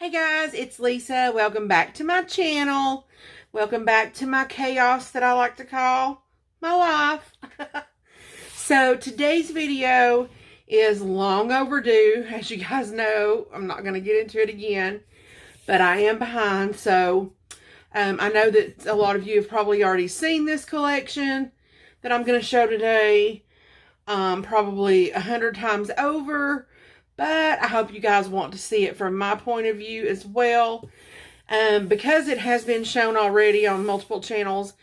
Hey guys, it's Lisa. Welcome back to my channel. Welcome back to my chaos that I like to call my life. So today's video is long overdue. As you guys know, I'm not going to get into it again, but I am behind. So I know that a lot of you have probably already seen this collection that I'm going to show today, probably 100 times over. But I hope you guys want to see it from my point of view as well. Because it has been shown already on multiple channels,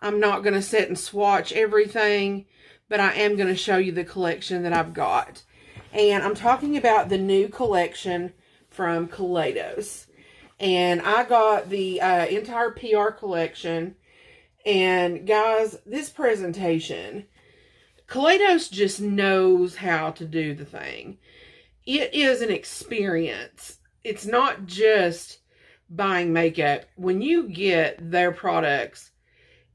I'm not going to sit and swatch everything, but I am going to show you the collection that I've got. And I'm talking about the new collection from Kaleidos. And I got the entire PR collection. And guys, this presentation, Kaleidos just knows how to do the thing. It is an experience. It's not just buying makeup. When you get their products,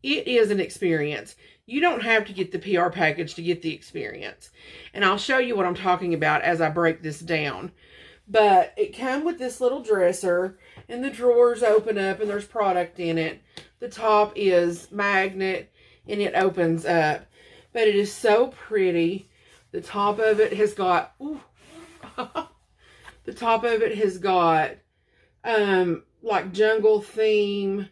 it is an experience. You don't have to get the PR package to get the experience. And I'll show you what I'm talking about as I break this down. But it comes with this little dresser, and the drawers open up, and there's product in it. The top is magnet, and it opens up. But it is so pretty. The top of it has got... Ooh, the top of it has got like jungle theme.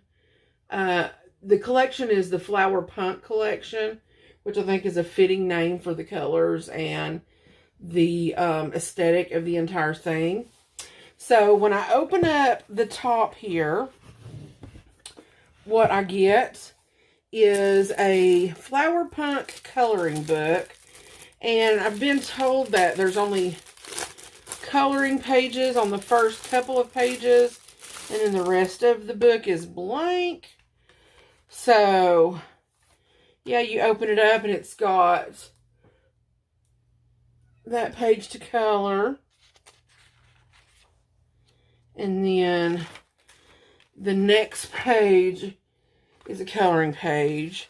The collection is the Flower Punk collection, which I think is a fitting name for the colors and the aesthetic of the entire thing. So when I open up the top here, what I get is a Flower Punk coloring book. And I've been told that there's only coloring pages on the first couple of pages, and then the rest of the book is blank. So yeah, you open it up and it's got that page to color, and then the next page is a coloring page,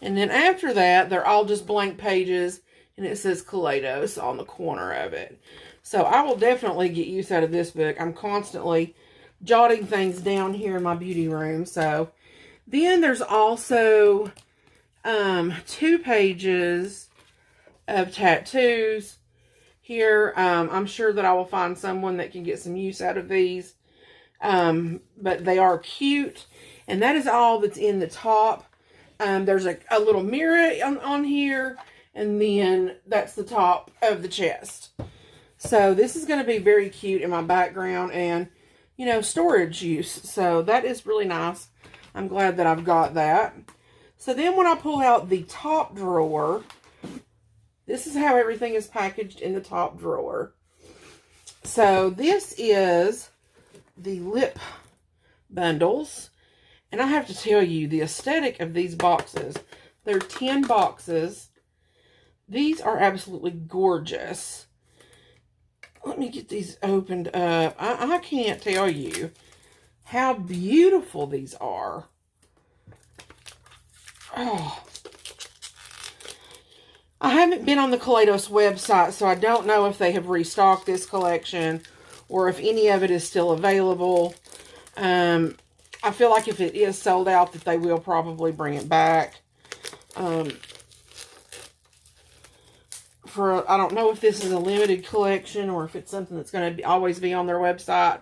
and then after that they're all just blank pages, and it says Kaleidos on the corner of it. So I will definitely get use out of this book. I'm constantly jotting things down here in my beauty room. So then there's also 2 pages of tattoos here. I'm sure that I will find someone that can get some use out of these. But they are cute. And that is all that's in the top. There's a little mirror on here. And then that's the top of the chest. So this is going to be very cute in my background and, you know, storage use. So that is really nice. I'm glad that I've got that. So then when I pull out the top drawer, this is how everything is packaged in the top drawer. So this is the lip bundles. And I have to tell you, the aesthetic of these boxes, they're 10 boxes. These are absolutely gorgeous. Let me get these opened up. I can't tell you how beautiful these are. Oh. I haven't been on the Kaleidos website, so I don't know if they have restocked this collection or if any of it is still available. I feel like if it is sold out, that they will probably bring it back. I don't know if this is a limited collection or if it's something that's going to always be on their website.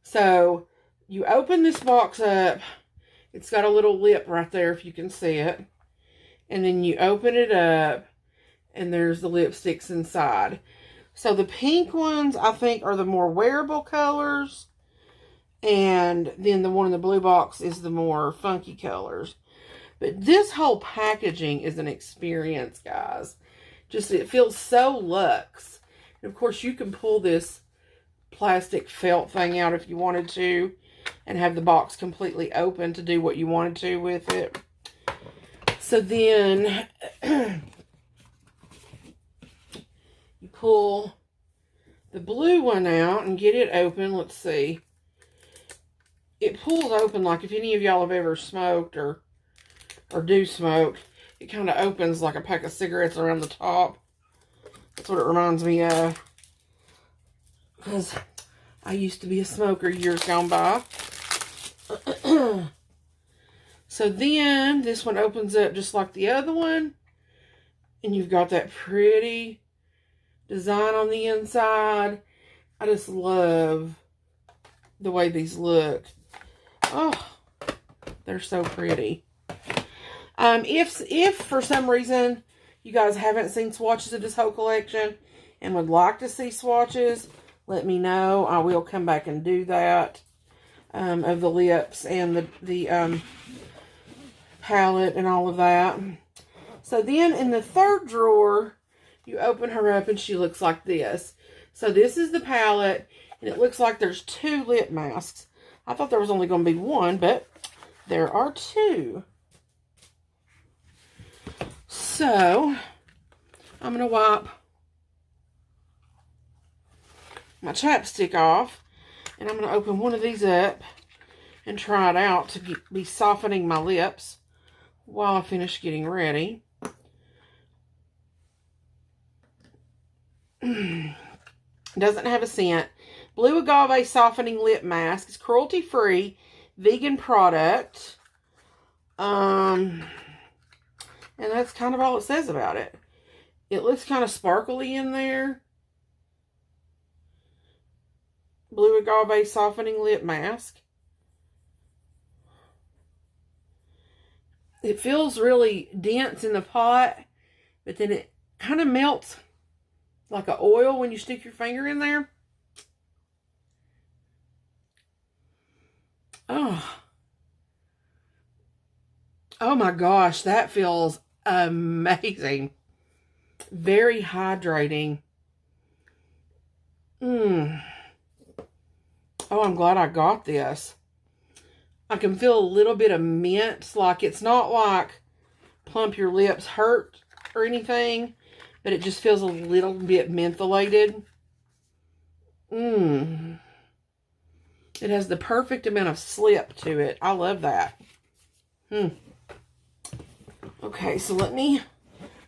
So you open this box up. It's got a little lip right there if you can see it. And then you open it up and there's the lipsticks inside. So the pink ones I think are the more wearable colors. And then the one in the blue box is the more funky colors. But this whole packaging is an experience, guys. Just, it feels so luxe. And of course, you can pull this plastic felt thing out if you wanted to, and have the box completely open to do what you wanted to with it. So then, you pull the blue one out and get it open. Let's see. It pulls open like if any of y'all have ever smoked or do smoke. It kind of opens like a pack of cigarettes around the top. That's what it reminds me of. Because I used to be a smoker years gone by. So then this one opens up just like the other one. And you've got that pretty design on the inside. I just love the way these look. Oh, they're so pretty. If for some reason you guys haven't seen swatches of this whole collection and would like to see swatches, let me know. I will come back and do that. Of the lips and the palette and all of that. So then in the third drawer, you open her up and she looks like this. So this is the palette, and it looks like there's 2 lip masks. I thought there was only going to be 1, but there are 2. So I'm going to wipe my chapstick off, and I'm going to open one of these up and try it out to be softening my lips while I finish getting ready. Doesn't have a scent. Blue Agave Softening Lip Mask. It's cruelty-free, vegan product. And that's kind of all it says about it. It looks kind of sparkly in there. Blue Agave Softening Lip Mask. It feels really dense in the pot, but then it kind of melts like an oil when you stick your finger in there. Oh. Oh my gosh, that feels amazing. Very hydrating. Oh, I'm glad I got this. I can feel a little bit of mint. Like, it's not like Plump Your Lips hurt or anything, but it just feels a little bit mentholated. It has the perfect amount of slip to it. I love that. Okay, so let me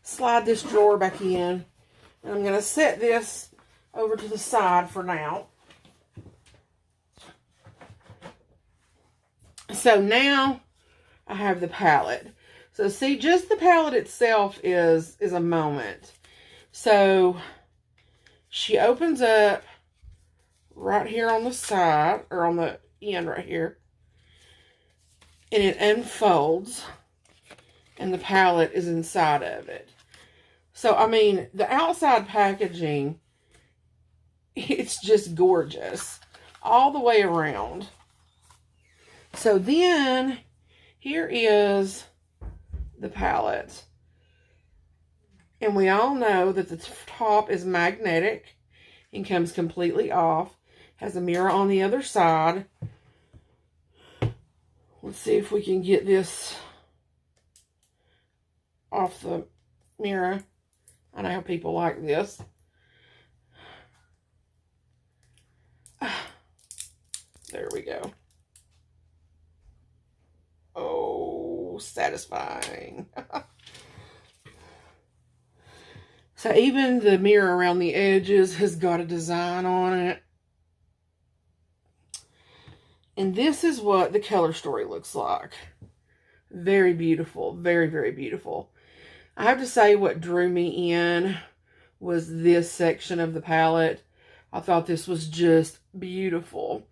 slide this drawer back in. And I'm going to set this over to the side for now. So now I have the palette. So see, just the palette itself is a moment. So she opens up right here on the side, or on the end right here. And it unfolds. And the palette is inside of it. So, I mean, the outside packaging, it's just gorgeous. All the way around. So then, here is the palette. And we all know that the top is magnetic and comes completely off. Has a mirror on the other side. Let's see if we can get this off the mirror. I know how people like this. There we go. Oh, satisfying. So even the mirror around the edges has got a design on it. And this is what the color story looks like. Very beautiful. Very, very beautiful. I have to say what drew me in was this section of the palette. I thought this was just beautiful.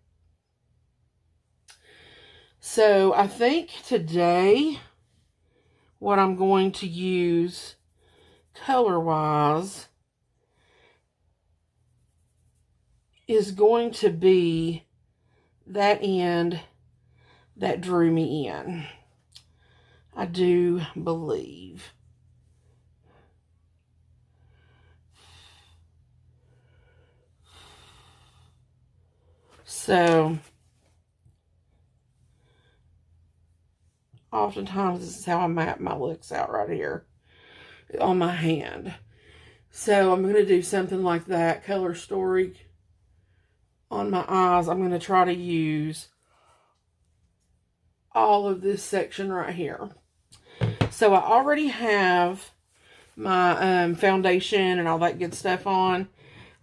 So I think today what I'm going to use color-wise is going to be that end that drew me in. I do believe. So, oftentimes this is how I map my looks out right here on my hand. So I'm going to do something like that, color story on my eyes. I'm going to try to use all of this section right here. So I already have my foundation and all that good stuff on.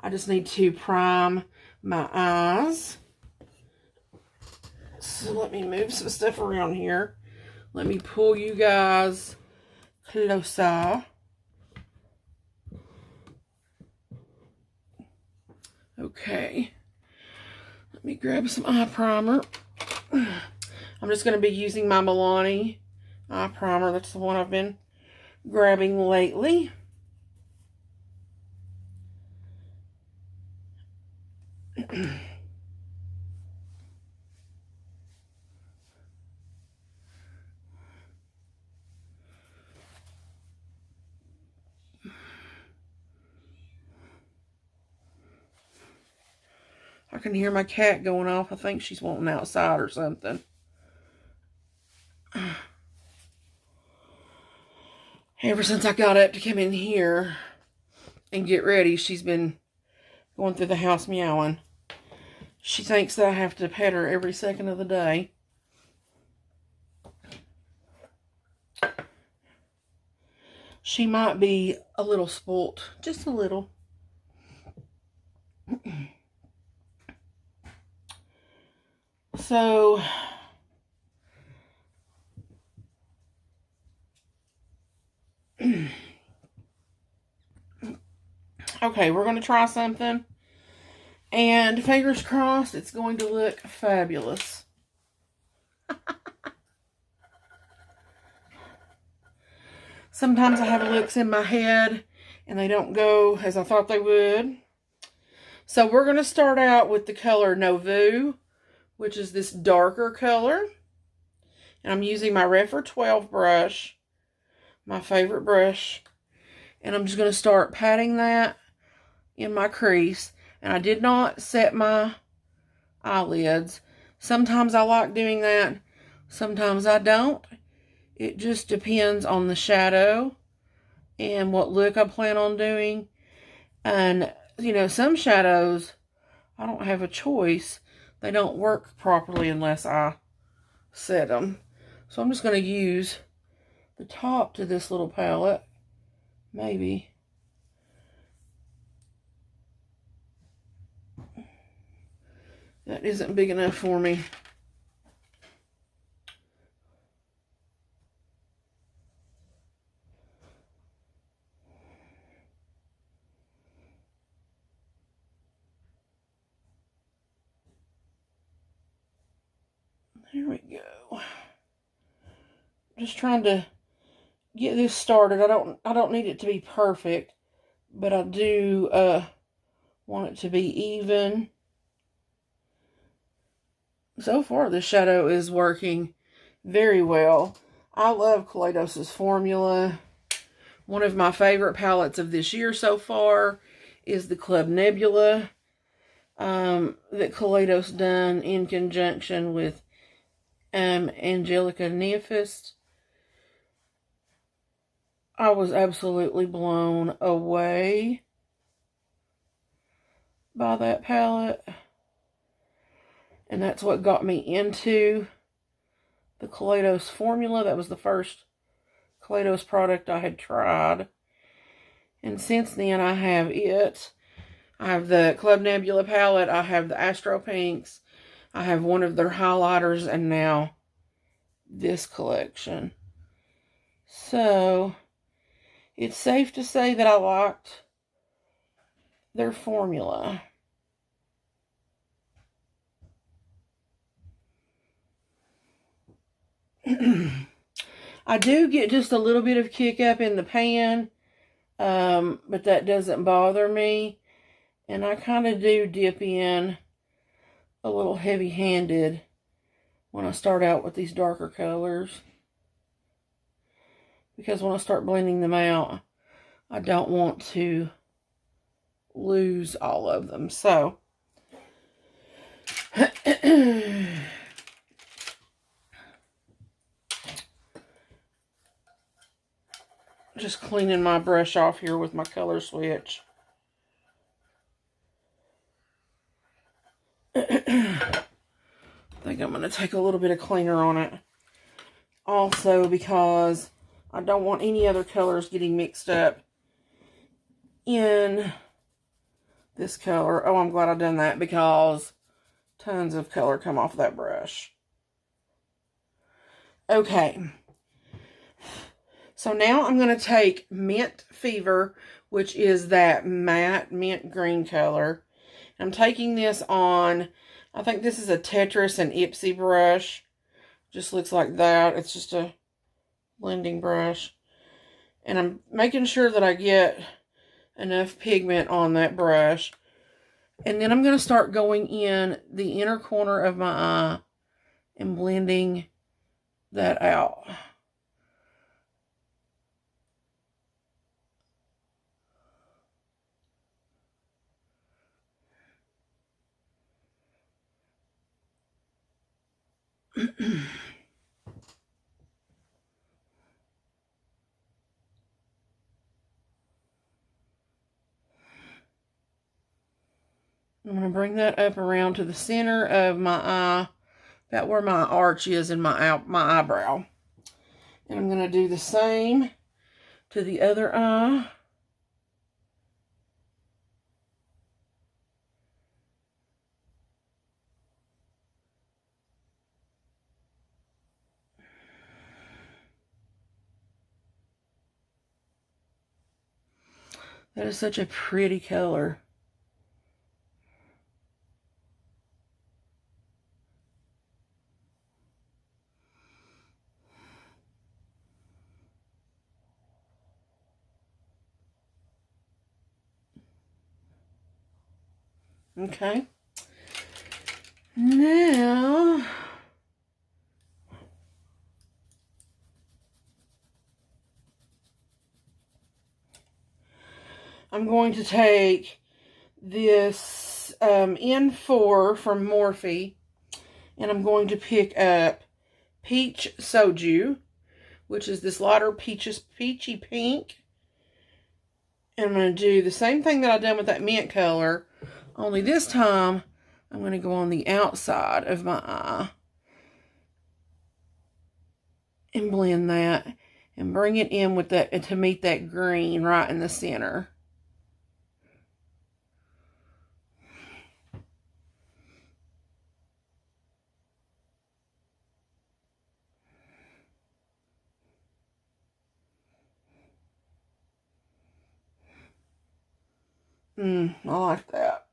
I just need to prime my eyes. So let me move some stuff around here. Let me pull you guys closer. Okay. Let me grab some eye primer. I'm just going to be using my Milani eye primer. That's the one I've been grabbing lately. I can hear my cat going off. I think she's wanting outside or something. Ever since I got up to come in here and get ready, she's been going through the house meowing. She thinks that I have to pet her every second of the day. She might be a little spoilt, just a little. So, okay, we're going to try something. And fingers crossed, it's going to look fabulous. Sometimes I have looks in my head and they don't go as I thought they would. So we're going to start out with the color Nouveau, which is this darker color. And I'm using my Refer 12 brush, my favorite brush. And I'm just going to start patting that in my crease. And I did not set my eyelids. Sometimes I like doing that. Sometimes I don't. It just depends on the shadow and what look I plan on doing. And, you know, some shadows, I don't have a choice. They don't work properly unless I set them. So I'm just going to use the top to this little palette. Maybe. That isn't big enough for me. There we go. Just trying to get this started. I don't need it to be perfect, but I do want it to be even. So far, this shadow is working very well. I love Kaleidos' formula. One of my favorite palettes of this year so far is the Club Nebula that Kaleidos done in conjunction with Angelica Neophist. I was absolutely blown away by that palette. And that's what got me into the Kaleidos formula. That was the first Kaleidos product I had tried. And since then I have it. I have the Club Nebula palette. I have the Astro Pinks. I have one of their highlighters. And now this collection. So it's safe to say that I liked their formula. I do get just a little bit of kick up in the pan, but that doesn't bother me. And I kind of do dip in a little heavy-handed when I start out with these darker colors. Because when I start blending them out, I don't want to lose all of them. So, just cleaning my brush off here with my color switch. I think I'm going to take a little bit of cleaner on it. Also because I don't want any other colors getting mixed up in this color. Oh, I'm glad I done that because tons of color come off that brush. Okay. So now I'm going to take Mint Fever, which is that matte mint green color. I'm taking this on, I think this is a Tetris and Ipsy brush. Just looks like that. It's just a blending brush. And I'm making sure that I get enough pigment on that brush. And then I'm going to start going in the inner corner of my eye and blending that out. I'm going to bring that up around to the center of my eye, about where my arch is in my eyebrow. And I'm going to do the same to the other eye. That is such a pretty color. Okay. Now, I'm going to take this N4 from Morphe, and I'm going to pick up Peach Soju, which is this lighter peachy pink. And I'm going to do the same thing that I done with that mint color, only this time I'm going to go on the outside of my eye and blend that and bring it in with that to meet that green right in the center. I like that.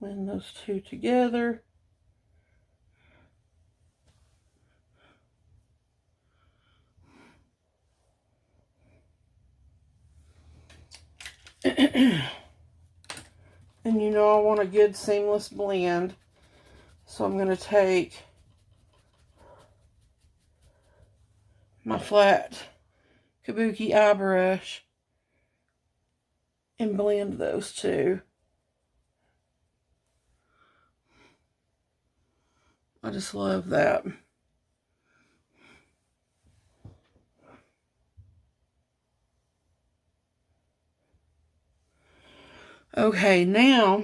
Blend those two together. And you know I want a good seamless blend. So I'm going to take my flat kabuki eye brush and blend those two. I just love that. Okay, now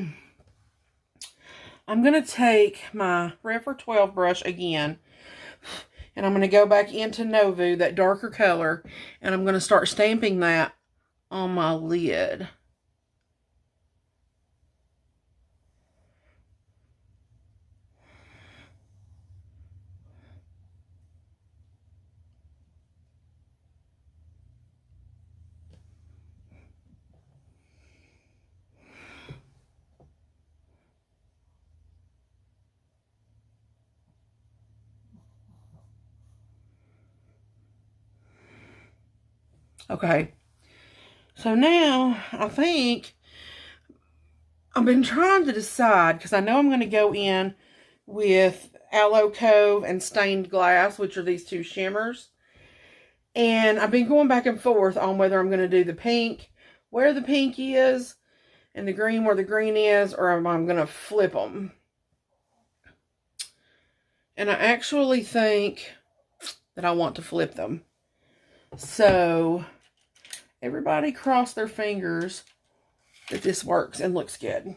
I'm going to take my Forever 12 brush again, and I'm going to go back into Novu, that darker color, and I'm going to start stamping that on my lid. Okay, so now I think I've been trying to decide, because I know I'm going to go in with Aloe Cove and Stained Glass, which are these two shimmers. And I've been going back and forth on whether I'm going to do the pink where the pink is and the green where the green is, or am I going to flip them. And I actually think that I want to flip them. So everybody cross their fingers that this works and looks good.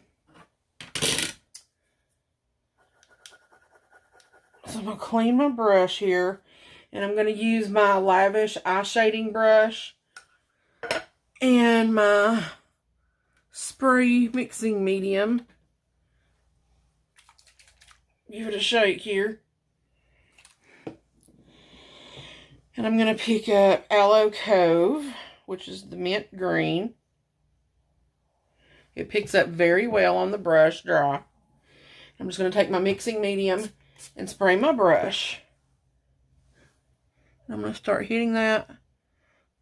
So I'm going to clean my brush here. And I'm going to use my Lavish eye shading brush and my spray mixing medium. Give it a shake here. And I'm going to pick up Aloe Cove, which is the mint green. It picks up very well on the brush, dry. I'm just going to take my mixing medium and spray my brush. I'm going to start hitting that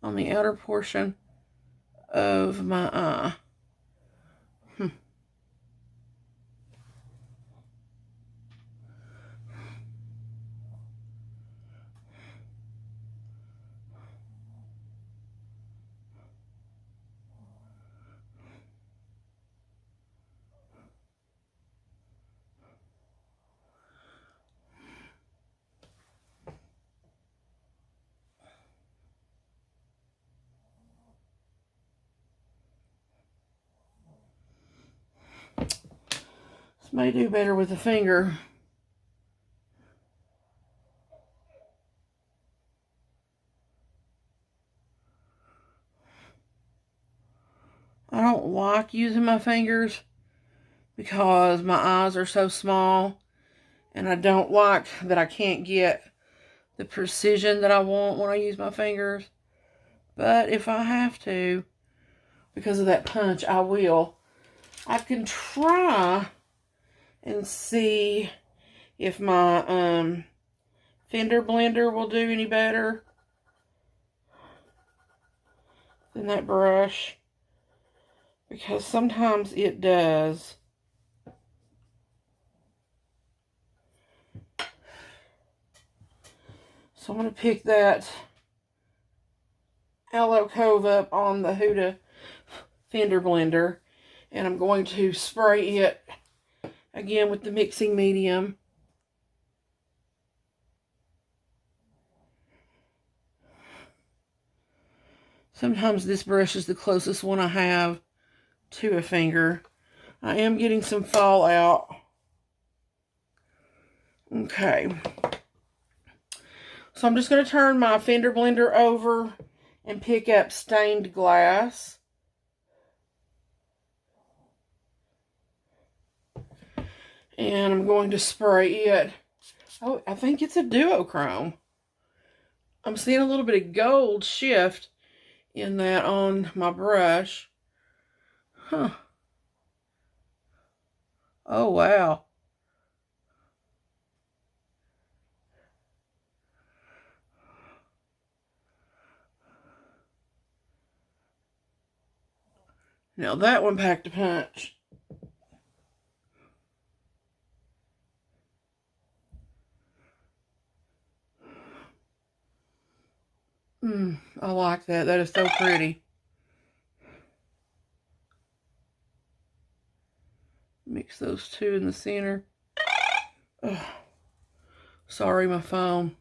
on the outer portion of my eye. This may do better with a finger. I don't like using my fingers because my eyes are so small, and I don't like that I can't get the precision that I want when I use my fingers. But if I have to, because of that punch, I will. I can try and see if my fender blender will do any better than that brush, because sometimes it does. So I'm going to pick that Aloe Cove up on the Huda fender blender, and I'm going to spray it again with the mixing medium. Sometimes this brush is the closest one I have to a finger. I am getting some fallout. Okay. So I'm just going to turn my fender blender over and pick up stained glass. And I'm going to spray it. Oh, I think it's a duochrome. I'm seeing a little bit of gold shift in that on my brush. Huh. Oh, wow. Now that one packed a punch. I like that. That is so pretty. Mix those two in the center. Oh, sorry, my phone.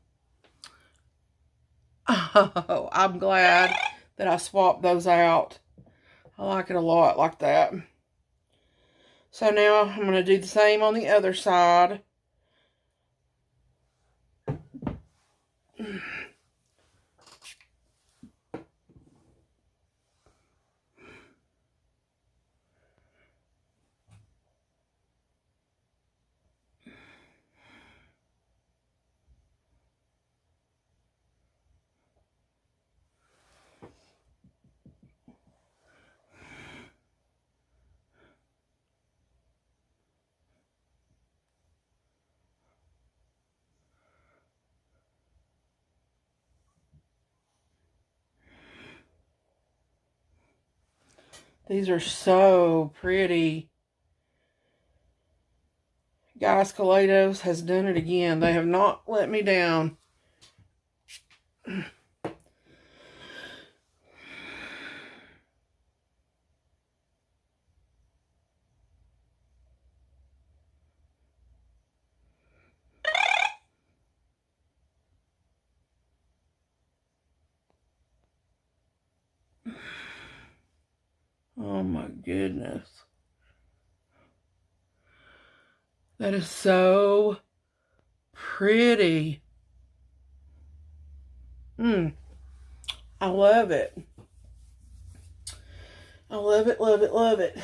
Oh, I'm glad that I swapped those out. I like it a lot like that. So now I'm going to do the same on the other side. These are so pretty. Guys, Kaleidos has done it again. They have not let me down. Oh my goodness. That is so pretty. I love it. I love it, love it, love it.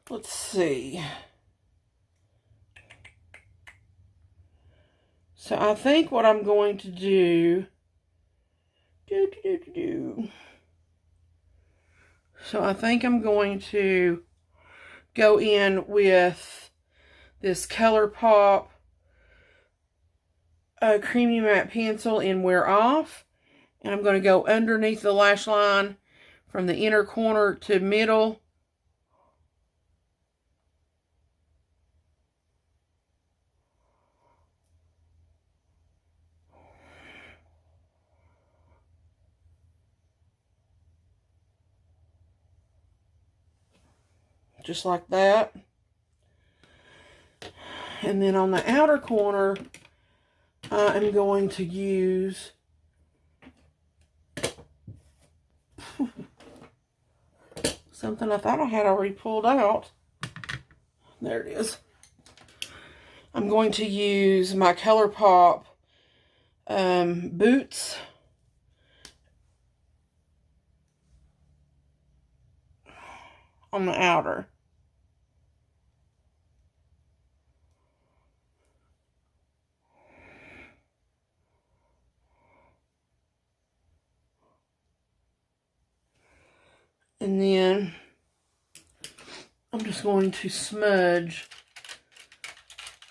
Let's see. So I think what I'm going to do. So I think I'm going to go in with this ColourPop Creamy Matte Pencil in Wear Off. And I'm going to go underneath the lash line from the inner corner to middle. Just like that. And then on the outer corner, I'm going to use something I thought I had already pulled out. There it is. I'm going to use my ColourPop Boots. On the outer. And then I'm just going to smudge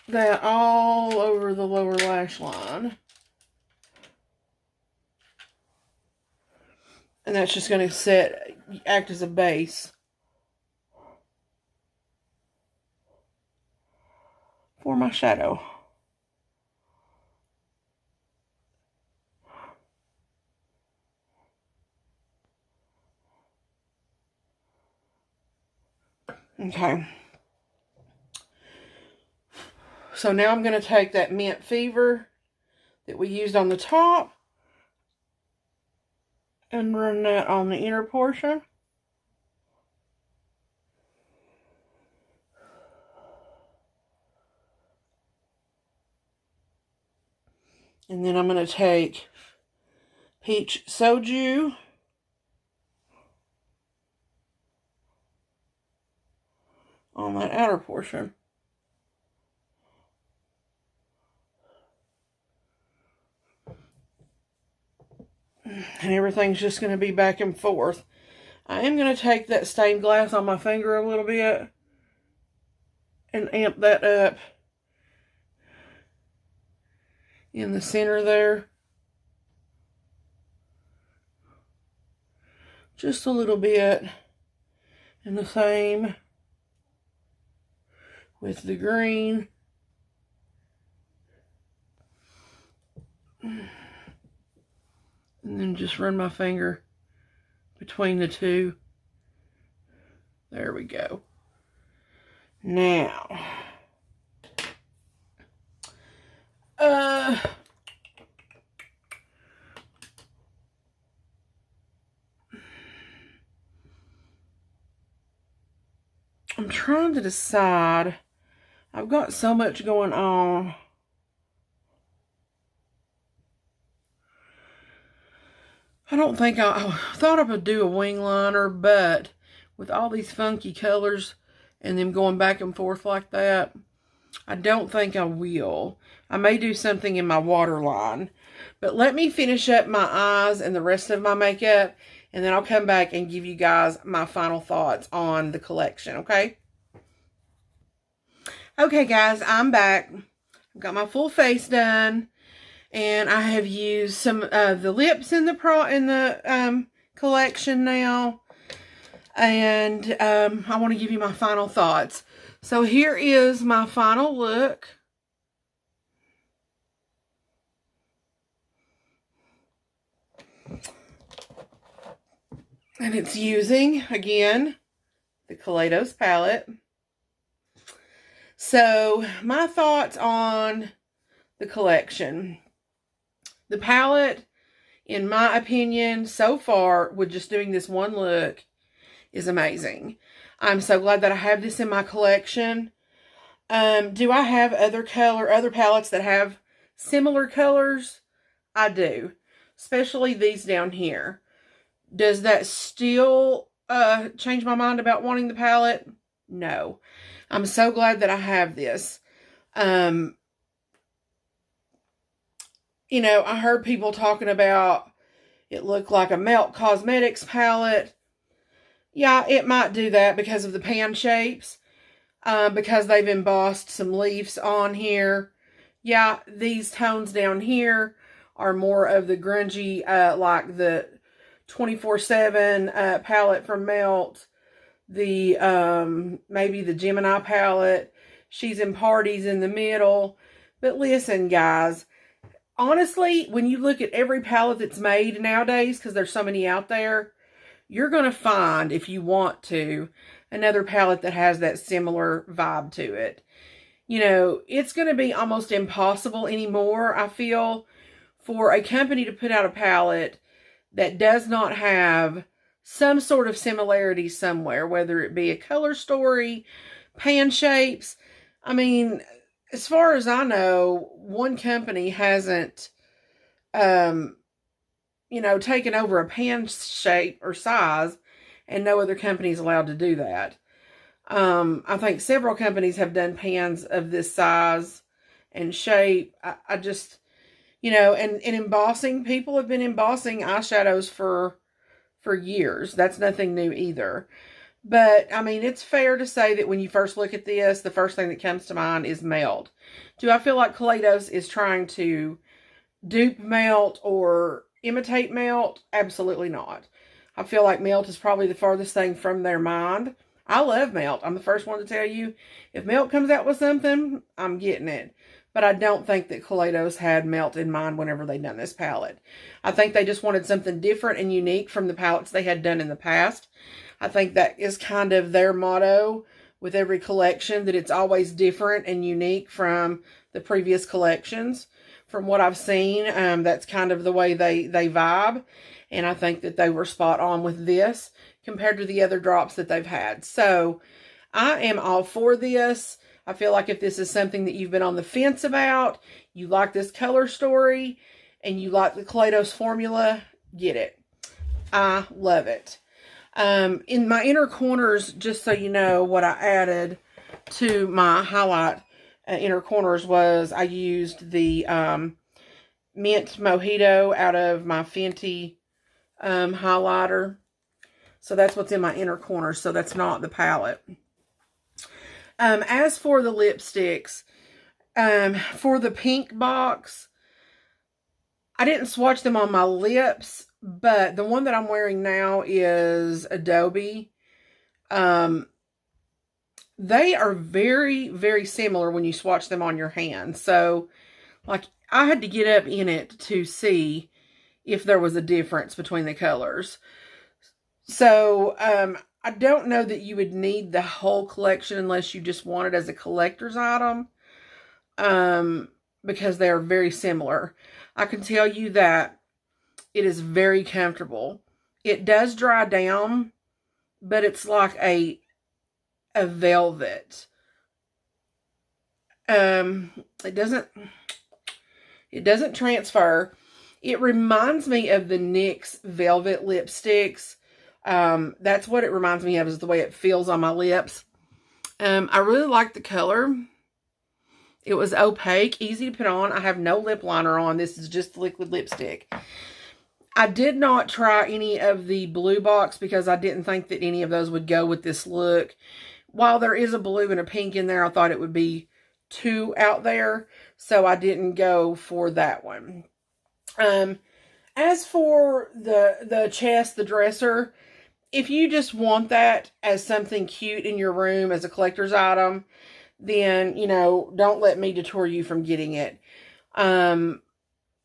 that all over the lower lash line. And that's just going to act as a base for my shadow. Okay. So now I'm going to take that Mint Fever that we used on the top and run that on the inner portion. And then I'm going to take Peach Soju on that outer portion. And everything's just going to be back and forth. I am going to take that stained glass on my finger a little bit and amp that up in the center there. Just a little bit. And the same with the green. And then just run my finger between the two. There we go. Now, I'm trying to decide. I've got so much going on. I don't think I thought I would do a wing liner, but with all these funky colors and them going back and forth like that, I don't think I will. I may do something in my waterline. But let me finish up my eyes and the rest of my makeup, and then I'll come back and give you guys my final thoughts on the collection, okay? Okay, guys, I'm back. I've got my full face done. And I have used some of the lips in the collection now. And I want to give you my final thoughts. So here is my final look. And it's using, again, the Kaleidos palette. So my thoughts on the collection. The palette in my opinion, so far, with just doing this one look, is amazing. I'm so glad that I have this in my collection. Do I have other palettes that have similar colors? I do. Especially these down here. Does that still change my mind about wanting the palette? No. I'm so glad that I have this. You know, I heard people talking about it looked like a Melt Cosmetics palette. Yeah, it might do that because of the pan shapes. Because they've embossed some leaves on here. Yeah, these tones down here are more of the grungy, like the 24/7 palette from Melt. The, maybe the Gemini palette. She's in Parties in the middle. But listen, guys. Honestly, when you look at every palette that's made nowadays, because there's so many out there, you're going to find, if you want to, another palette that has that similar vibe to it. You know, it's going to be almost impossible anymore, I feel, for a company to put out a palette that does not have some sort of similarity somewhere, whether it be a color story, pan shapes. I mean, as far as I know, one company hasn't, you know, taken over a pan shape or size, and no other company is allowed to do that. I think several companies have done pans of this size and shape. I just, you know, and embossing, people have been embossing eyeshadows for years. That's nothing new either. But, I mean, it's fair to say that when you first look at this, the first thing that comes to mind is Melt. Do I feel like Kaleidos is trying to dupe Melt or imitate Melt? Absolutely not. I feel like Melt is probably the farthest thing from their mind. I love Melt. I'm the first one to tell you, if Melt comes out with something, I'm getting it. But I don't think that Kaleidos had Melt in mind whenever they done this palette. I think they just wanted something different and unique from the palettes they had done in the past. I think that is kind of their motto with every collection, that it's always different and unique from the previous collections. From what I've seen, that's kind of the way they vibe. And I think that they were spot on with this compared to the other drops that they've had. So I am all for this. I feel like if this is something that you've been on the fence about, you like this color story, and you like the Kaleidos formula, get it. I love it. In my inner corners, just so you know, what I added to my highlight inner corners was I used the Mint Mojito out of my Fenty highlighter. So that's what's in my inner corner. So that's not the palette. As for the lipsticks, for the pink box, I didn't swatch them on my lips, but the one that I'm wearing now is Adobe. They are very, very similar when you swatch them on your hand. So, like, I had to get up in it to see if there was a difference between the colors. So, I don't know that you would need the whole collection unless you just want it as a collector's item. Because they are very similar. I can tell you that it is very comfortable. It does dry down, but it's like a velvet. It doesn't transfer. It reminds me of the NYX Velvet lipsticks. That's what it reminds me of, is the way it feels on my lips. I really like the color. It was opaque, easy to put on. I have no lip liner on. This is just liquid lipstick. I did not try any of the blue box because I didn't think that any of those would go with this look. While there is a blue and a pink in there, I thought it would be too out there, so I didn't go for that one. As for the chest, the dresser, if you just want that as something cute in your room as a collector's item, then, you know, don't let me deter you from getting it.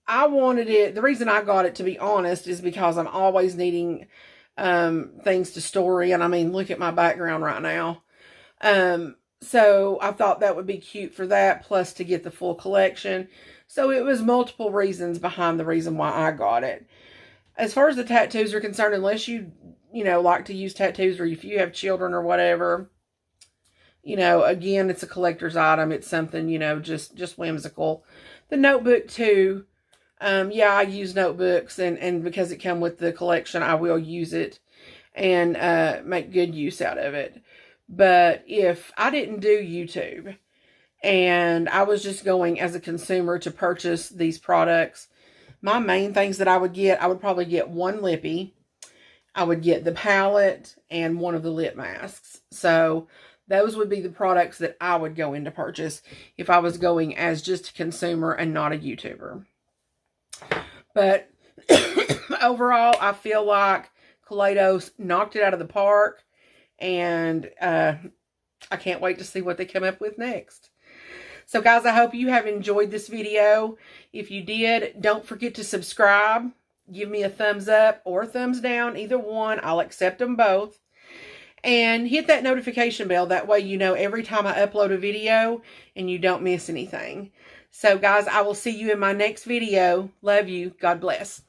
I wanted it, the reason I got it, to be honest, is because I'm always needing things to store in. I mean, look at my background right now. So I thought that would be cute for that, plus to get the full collection. So it was multiple reasons behind the reason why I got it. as far as the tattoos are concerned, unless you like to use tattoos, or if you have children or whatever, again, it's a collector's item. It's something, just whimsical. The notebook too. Yeah, I use notebooks, and because it come with the collection, I will use it and make good use out of it. But if I didn't do YouTube and I was just going as a consumer to purchase these products, my main things that I would probably get one lippy. I would get the palette and one of the lip masks. So those would be the products that I would go in to purchase if I was going as just a consumer and not a YouTuber. But overall, I feel like Kaleidos knocked it out of the park. And I can't wait to see what they come up with next. So guys, I hope you have enjoyed this video. If you did, don't forget to subscribe. Give me a thumbs up or a thumbs down. Either one. I'll accept them both. And hit that notification bell. That way you know every time I upload a video and you don't miss anything. So guys, I will see you in my next video. Love you. God bless.